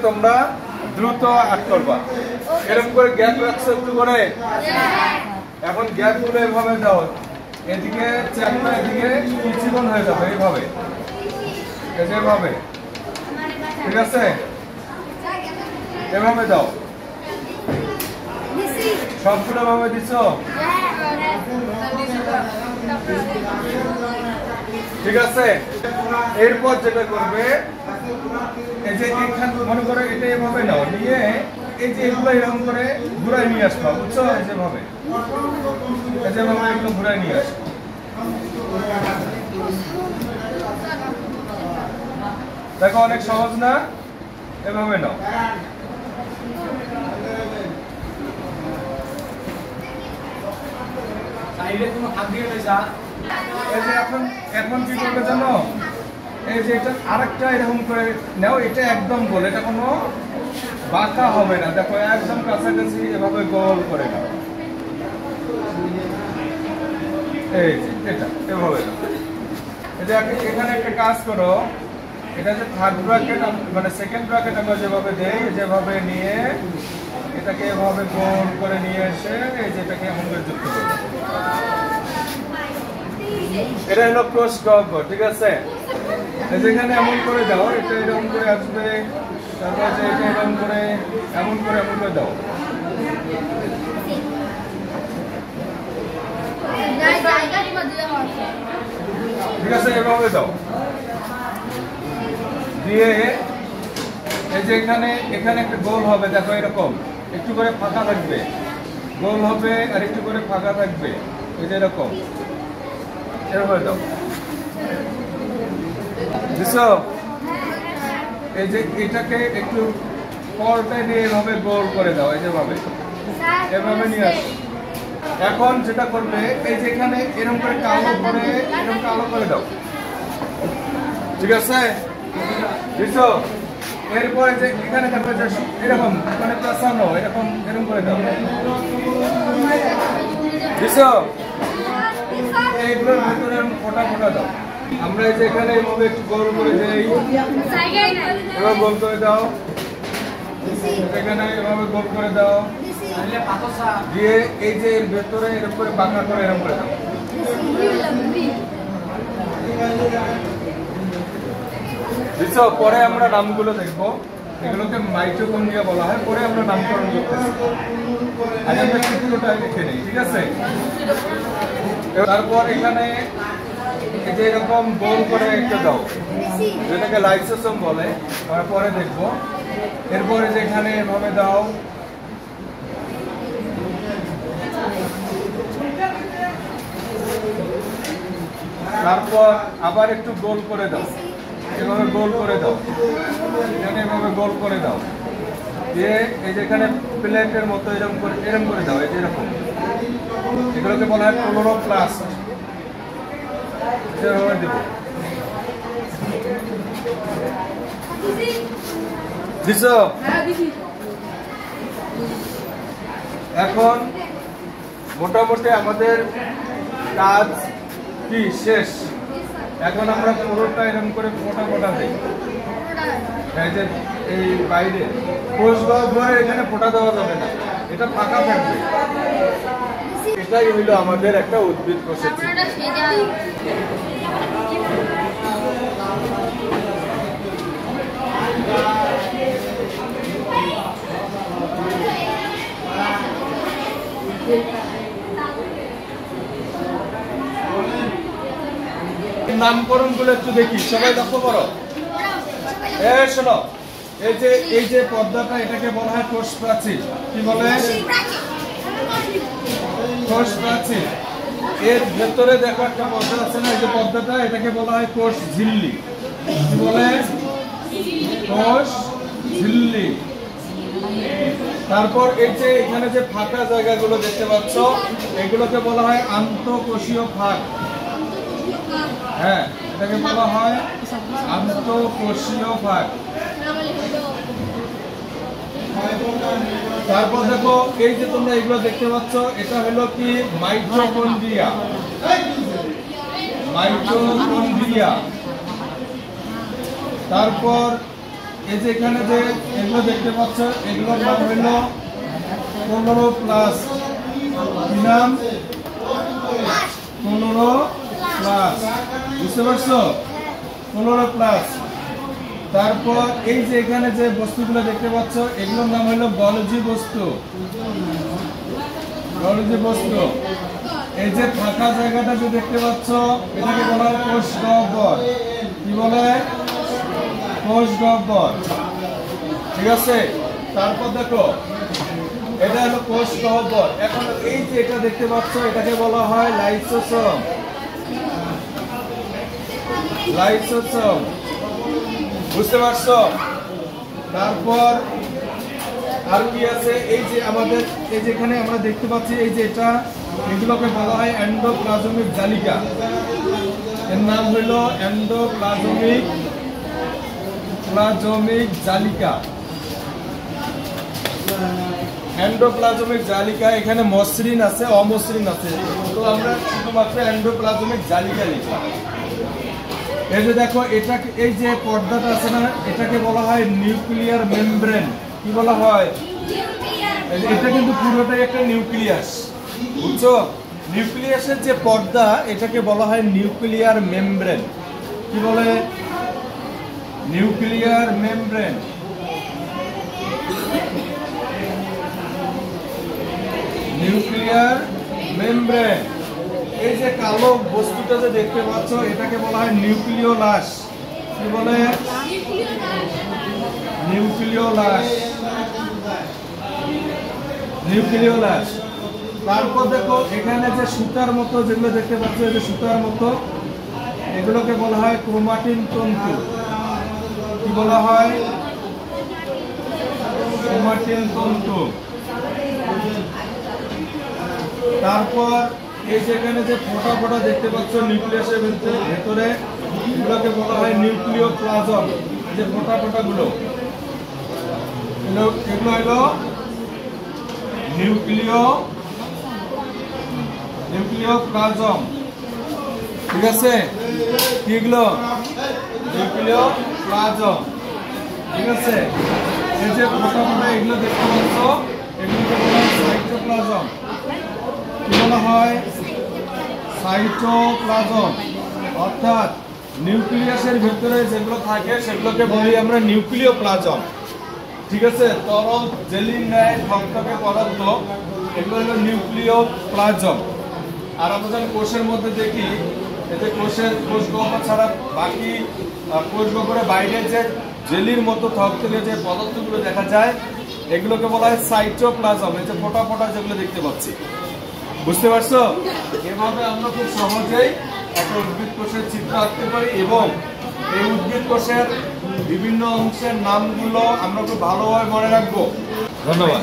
তোমরা দ্রুত আট করবা। এরকম করে গ্যাপ রাখছো একটু করে। এখন গ্যাপ গুলো এভাবে দাও, এদিকে চারটা এদিকে চিকন হয়ে যাবে এইভাবে, এভাবে, ঠিক আছে? এভাবে দাও। সবগুলো ভাবে দিচ্ছ, ঠিক আছে? এরপর যেটা করবে, এই যে এখান মনে করো এটা এভাবে নাও, নিয়ে এই যে এগুলো এরকম করে ঘুরাই নিয়ে আসবা, বুঝছো? যেভাবে এগুলো ঘুরাই নিয়ে আসবা। দেখো অনেক সহজ না? এভাবে নাও। এই যে এখন কি করবে জানো? এই যে এটা আরেকটা এরকম করে নাও, এটা একদম গোল, এটা কোনো বাঁকা হবে না। দেখো একদম কাছাকাছি এভাবে গোল করে নাও। এই যে এটা এভাবে নাও। এটা এখানে একটা কাজ করো, এটা যে থার্ড ব্র্যাকেট মানে সেকেন্ড ব্র্যাকেট আমরা যেভাবে দেই, যেভাবে নিয়ে এটাকে এভাবে গোল করে নিয়ে এসে এই যে এটাকে এমন করে যুক্ত করো। এটা হলো ক্রস ডগ, ঠিক আছে? যেখানে এমন করে দাও, এটা এরকম করে আসবে, তারপর যে এটা এরকম করে এমন করে দাও। ঠিক আছে, এভাবে দাও। দিয়ে এই যে এখানে একটা গোল হবে, দেখো এরকম একটু করে ফাঁকা থাকবে, গোল হবে আর একটু করে ফাঁকা থাকবে, এই যে এরকম, এভাবে দাও। বুঝছো? এই যে এটাকে একটু পরটায় দিয়ে এভাবে গোল করে দাও, এই যেভাবে এভাবে নিয়ে আসো। এখন যেটা করবে, এই যে এখানে এরকম করে কালো করে দাও, ঠিক আছে? বুঝছো? এরপরে যে এখানে থাকবে এরকম মানে পেছানো, এরকম করে দাও, বুঝছো? এইগুলোর ভিতরে ফোটা দাও। আমরা এই যে এখানে এইভাবে একটু গোল করে দেই, এবার গোল করে দাও, এখানে এভাবে গোল করে দাও, দিয়ে এই যে এর ভেতরে এরকম করে বাঁকা করে এরকম করে দাও। বুঝছো? পরে আমরা নামগুলো দেখবো, এগুলোকে মাইটোকন্ড্রিয়া বলা হয়, পরে আমরা নামকরণ করতেছি। আজ আমরা চিত্রটা লিখে নিই, ঠিক আছে? তারপর এখানে এই যে এরকম গোল করে একটা দাও, যেটাকে লাইসোসোম বলে, আমরা পরে দেখবো। এরপরে যে এখানে এভাবে দাও, তারপর আবার একটু গোল করে দাও, এভাবে গোল করে দাও, এখানে এভাবে গোল করে দাও, দিয়ে এই যে এখানে প্লেটের মতো এরকম করে দাও, এই যে এরকম। এগুলোকে বলা হয় ক্লোরোপ্লাস্ট। এভাবে দেব, দিছো? এখন মোটামুটি আমাদের কাজ কি শেষ। এখন আমরা পুরোটা এরকম করে ফোটা দিই, এই যে এই বাইরে কোষ ঘরে এখানে ফোটা দেওয়া যাবে না, এটা ফাঁকা থাকবে। এটাই হইলো আমাদের একটা উদ্ভিদ কোষের নামকরণ গুলো একটু দেখি, সবাই লক্ষ্য করো। শোনো, এই যে পর্দাটা, এটাকে বলা হয় কোষ প্রাচীর। কি বলে? কোষ প্রাচীর। এর ভেতরে দেখো একটা পর্দা আছে না, এই যে পর্দাটা, এটাকে বলা হয় কোষ ঝিল্লি। কি বলে? কোষ ঝিল্লি। তারপর এই যে এখানে যে ফাঁকা জায়গাগুলো দেখতে পাচ্ছ, এগুলোকে বলা হয় আন্তঃকোষীয় ফাঁক। হ্যাঁ, এটাকে বলা হয় আন্তঃকোষীয় ফাঁক। তারপর দেখো, এই যে তোমরা এগুলো দেখতে পাচ্ছ, এটা হলো কি মাইটোকন্ড্রিয়া। তারপর এই যে এখানে যে এগুলো দেখতে পাচ্ছ এগুলোর নাম হইল 15 প্লাস, কি নাম? 15 প্লাস, বুঝতে পারছো? 15 প্লাস। তারপর এই যে এখানে যে বস্তুগুলো দেখতে পাচ্ছ এগুলোর নাম হলো গলজি বস্তু, গলজি বস্তু। এই যে ফাঁকা জায়গাটা যে দেখতে পাচ্ছ এটাকে বলা হয় কোষ গহ্বর। কি বলে? কোষ গহ্বর, ঠিক আছে? তারপর দেখো এটা হলো কোষ গহ্বর। এখন এই যে এটা দেখতে পাচ্ছ এটাকে বলা হয় লাইসোসোম, লাইসোসোম, বুঝতে পারছো? তারপর আর কি আছে? এই যে আমাদের এই যেখানে আমরা দেখতে পাচ্ছি এই যে এটা, এগুলোকে বলা হয় এন্ডোপ্লাজমিক জালিকা। এর নাম হইল এন্ডোপ্লাজমিক জালিকা। এন্ডোপ্লাজমিক জালিকা, এখানে মসৃণ আছে, অমসৃণ আছে, তো আমরা শুধুমাত্র এন্ডোপ্লাজমিক জালিকা লিখলাম। এই যে দেখো এটা, এই যে পর্দাটা আছে না, এটাকে বলা হয় নিউক্লিয়ার মেমব্রেন। কি বলা হয়? এটা কিন্তু পুরোটাই একটা নিউক্লিয়াস, বুঝছো? নিউক্লিয়াসের যে পর্দা এটাকে বলা হয় নিউক্লিয়ার মেমব্রেন। কি বলে? Nuclear membrane. Nuclear membrane. এই যে কালো বস্তুটা যে দেখতে পাচ্ছ এটাকে বলা হয় নিউক্লিওলাস। কি বলে? Nucleolus, nucleolus. তারপর দেখো এখানে যে সুতার মতো যেগুলো দেখতে পাচ্ছ, এই যে সুতার মতো, এগুলোকে বলা হয় ক্রোমাটিন তন্তু। কি বলা হয়? ক্রোমাটিন তন্তু। তারপর এই যেখানে যে ফোটা ফোটা দেখতে পাচ্ছ নিউক্লিয়াসের ভেতরে, এগুলোকে বলা হয় নিউক্লিওপ্লাজম। যে ফোটা ফোটা গুলো, এগুলো হলো নিউক্লিওপ্লাজম, ঠিক আছে? এগুলো নিউক্লিওপ্লাজম, ঠিক আছে? এই যে ফোটা ফোটা এগুলো দেখতে পাচ্ছ এগুলোকে বলা হয় সাইটোপ্লাজম। কি বলা হয়? সাইটোপ্লাজম। অর্থাৎ নিউক্লিয়াসের ভিতরে যেগুলো থাকে সেগুলোকে বলি আমরা নিউক্লিওপ্লাজম, ঠিক আছে? তরল জেলির ন্যায় থকথকে পদার্থ, এগুলো হলো নিউক্লিওপ্লাজম। আর আমরা যখন কোষের মধ্যে দেখি, এতে কোষ গহ্বর ছাড়া বাকি কোষ গহ্বরের বাইরে যে জেলির মতো থকথকে যে পদার্থগুলো দেখা যায় এগুলোকে বলা হয় সাইটোপ্লাজম। এই যে ফোটা ফোটা যেগুলো দেখতে পাচ্ছি, বুঝতে পারছো? এভাবে আমরা খুব সহজেই একটা উদ্ভিদ কোষের চিত্র আঁকতে পারি এবং এই উদ্ভিদ কোষের বিভিন্ন অংশের নামগুলো আমরা খুব ভালোভাবে মনে রাখবো। ধন্যবাদ।